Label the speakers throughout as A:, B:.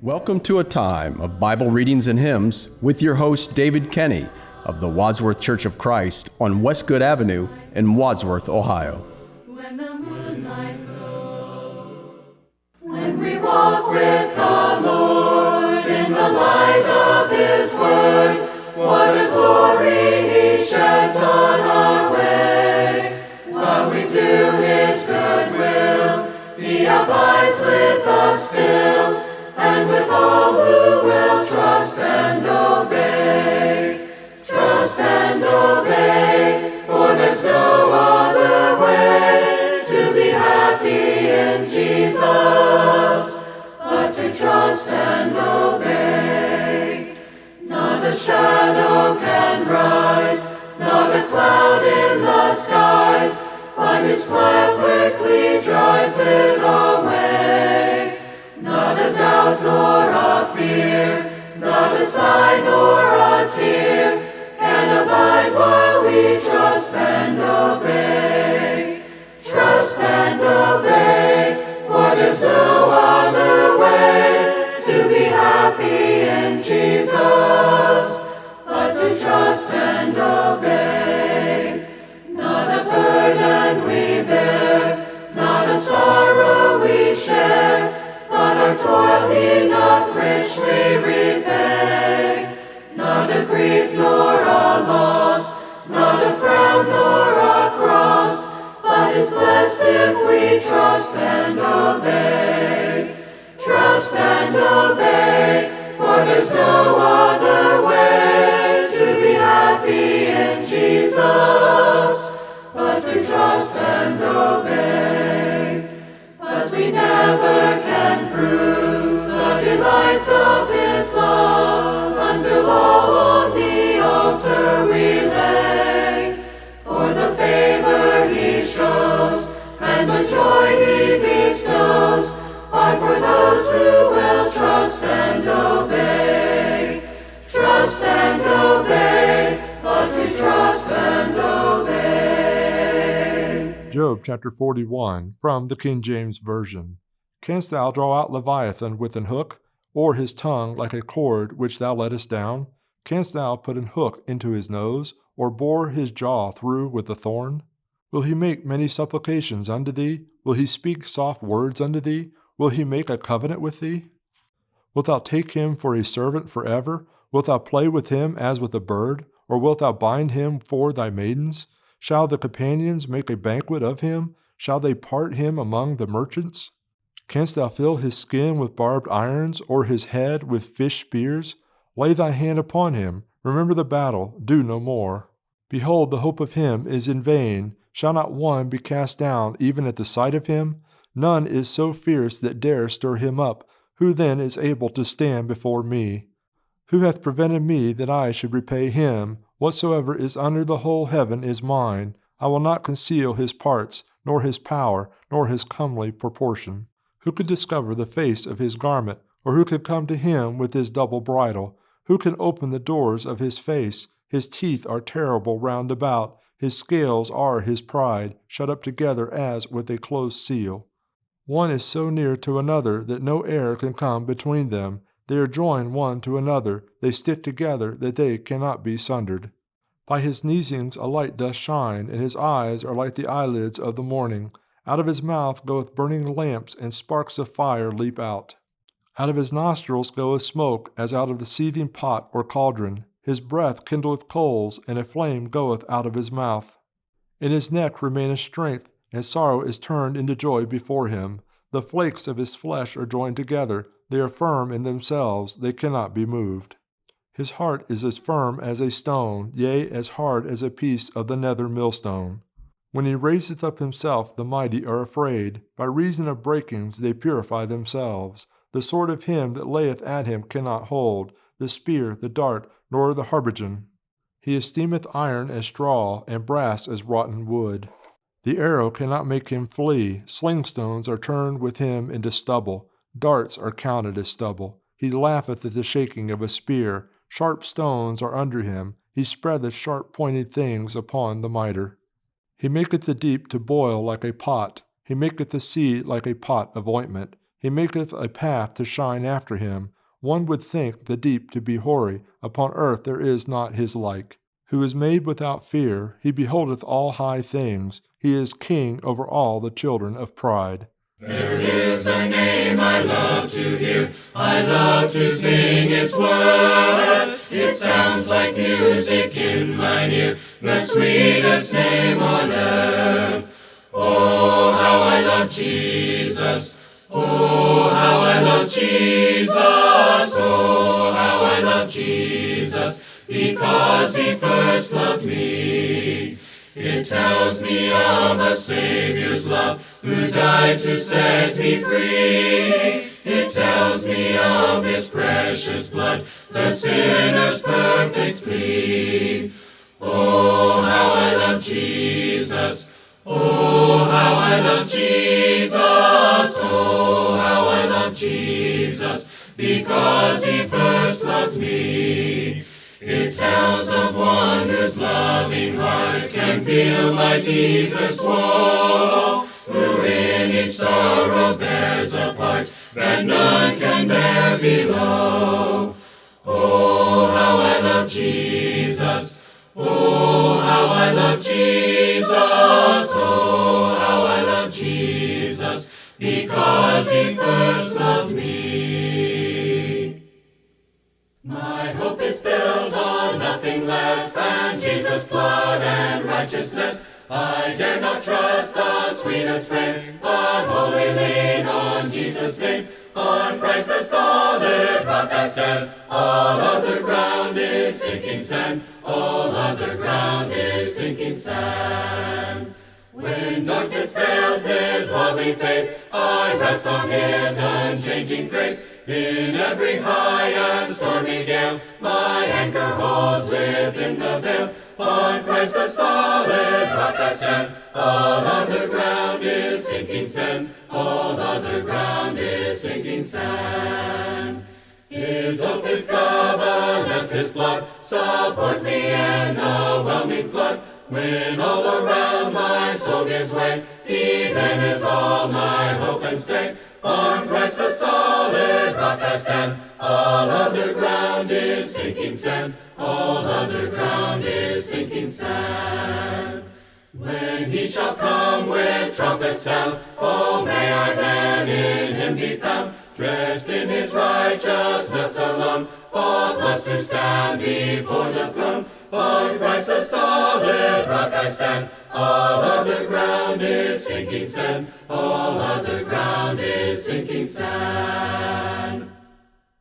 A: Welcome to a time of Bible readings and hymns with your host David Kenny of the Wadsworth Church of Christ on Westgood Avenue in Wadsworth, Ohio.
B: When the moonlight glows, when we walk with the Lord in the light of His Word, what a glory He sheds on our way. While we do His good will, He abides with us still, and with all who will trust and obey. Trust and obey, for there's no other way to be happy in Jesus, but to trust and obey. Not a shadow can rise, not a cloud in the skies, but His smile quickly drives it away. Not a doubt nor a fear, not a sigh nor a tear, can abide while we trust and obey. Trust and obey, for there's no other way to be happy in Jesus, but to trust and obey. Not a burden we bear, not a sorrow we share, but our toil He doth richly repay. Not a grief nor a loss, not a frown nor a cross, but is blessed if we trust and obey. Trust and obey, for there's no other way to be happy in Jesus, but to trust and obey. But we never can prove the delights of His love until all on the altar we lay. For the favor He shows and the joy He bestows are for those who will trust and obey. Trust and obey, but to trust and obey.
C: Job chapter 41, from the King James Version. Canst thou draw out Leviathan with an hook, or his tongue like a cord which thou lettest down? Canst thou put an hook into his nose, or bore his jaw through with a thorn? Will he make many supplications unto thee? Will he speak soft words unto thee? Will he make a covenant with thee? Wilt thou take him for a servant forever? Wilt thou play with him as with a bird? Or wilt thou bind him for thy maidens? Shall the companions make a banquet of him? Shall they part him among the merchants? Canst thou fill his skin with barbed irons, or his head with fish spears? Lay thy hand upon him, remember the battle, do no more. Behold, the hope of him is in vain. Shall not one be cast down even at the sight of him? None is so fierce that dare stir him up. Who then is able to stand before me? Who hath prevented me that I should repay him? Whatsoever is under the whole heaven is mine. I will not conceal his parts, nor his power, nor his comely proportion. Who could discover the face of his garment, or who could come to him with his double bridle? Who can open the doors of his face? His teeth are terrible round about. His scales are his pride, shut up together as with a close seal. One is so near to another that no air can come between them. They are joined one to another, they stick together that they cannot be sundered. By his sneezings a light doth shine, and his eyes are like the eyelids of the morning. Out of his mouth goeth burning lamps, and sparks of fire leap out. Out of his nostrils goeth smoke, as out of the seething pot or cauldron. His breath kindleth coals, and a flame goeth out of his mouth. In his neck remaineth strength, and sorrow is turned into joy before him. The flakes of his flesh are joined together, they are firm in themselves, they cannot be moved. His heart is as firm as a stone, yea, as hard as a piece of the nether millstone. When he raiseth up himself, the mighty are afraid. By reason of breakings they purify themselves. The sword of him that layeth at him cannot hold, the spear, the dart, nor the habergeon. He esteemeth iron as straw, and brass as rotten wood. The arrow cannot make him flee. Slingstones are turned with him into stubble. Darts are counted as stubble. He laugheth at the shaking of a spear. Sharp stones are under him. He spreadeth sharp-pointed things upon the mitre. He maketh the deep to boil like a pot. He maketh the sea like a pot of ointment. He maketh a path to shine after him. One would think the deep to be hoary. Upon earth there is not his like. Who is made without fear, he beholdeth all high things. He is king over all the children of pride.
B: There is a name I love to hear, I love to sing its word. It sounds like music in mine ear, the sweetest name on earth. Oh, how I love Jesus. Oh, how I love Jesus. Oh, how I love Jesus, because he first loved me. It tells me of a Savior's love, who died to set me free. It tells me of his precious blood, the sinner's perfect plea. Oh, how I love Jesus. Oh, how I love Jesus. Oh, how I love Jesus, because he first loved me. It tells of one whose loving heart can feel my deepest woe, who in each sorrow bears a part that none can bear below. Oh, how I love Jesus. Oh, how I love Jesus. Oh, how I love Jesus, because he first loved me. My hope is built on nothing less than Jesus' blood and righteousness. I dare not trust the sweetest frame, but wholly lean on Jesus' name. On Christ the solid rock I stand. All other ground is sinking sand. All other ground is sinking sand. When darkness veils his lovely face, I rest on his unchanging grace. In every high and stormy gale, my anchor holds within the veil. On Christ the solid rock I stand. All other ground is sinking sand. All other ground is sinking sand. His oath, his covenant, his blood supports me in the whelming flood. When all around my soul gives way, he then is all my hope and stay. On Christ the solid rock I stand. All other ground is sinking sand. All other ground is sinking sand. When he shall come with trumpet sound, oh, may I then in him be found, dressed in his righteousness alone, faultless to stand before the throne. On Christ the solid rock I stand. All other ground is sinking sand. All other ground is sinking sand.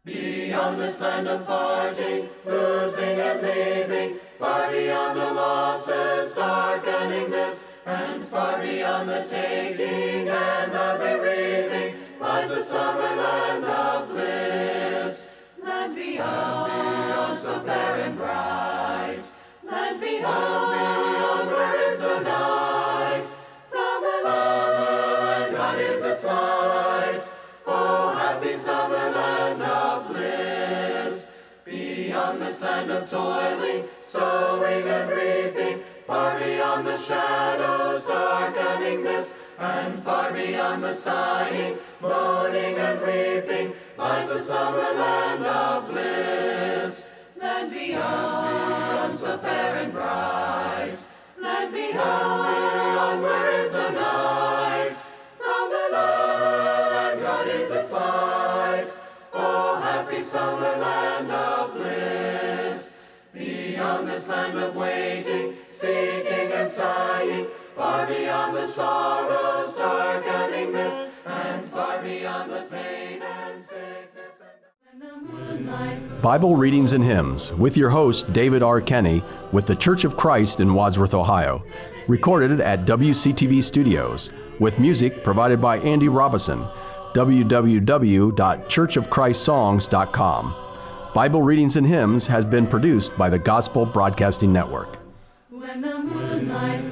B: Beyond this land of parting, losing and leaving, far beyond the losses darkening this, and far beyond the taking and the bereaving, lies the summer land of bliss. Land beyond, so fair and bright. Land beyond, where is the night? Summer land, God is its light. Oh, happy summer land of bliss. Beyond this land of toiling, sowing and reaping, far beyond the shadows darkening this, and far beyond the sighing, mourning and weeping, lies the summer land of bliss. Land beyond, so fair and bright. Land beyond, where is the night? Summer land, God is its light. Oh, happy summer land of bliss. Beyond this land of waiting, seeking and sighing, far beyond the sorrows darkening this, and far beyond the pain and sickness and the moonlight.
A: Bible Readings and Hymns with your host, David R. Kenny, with the Church of Christ in Wadsworth, Ohio. Recorded at WCTV Studios, with music provided by Andy Robison. www.churchofchristssongs.com. Bible Readings and Hymns has been produced by the Gospel Broadcasting Network.
B: When the moonlight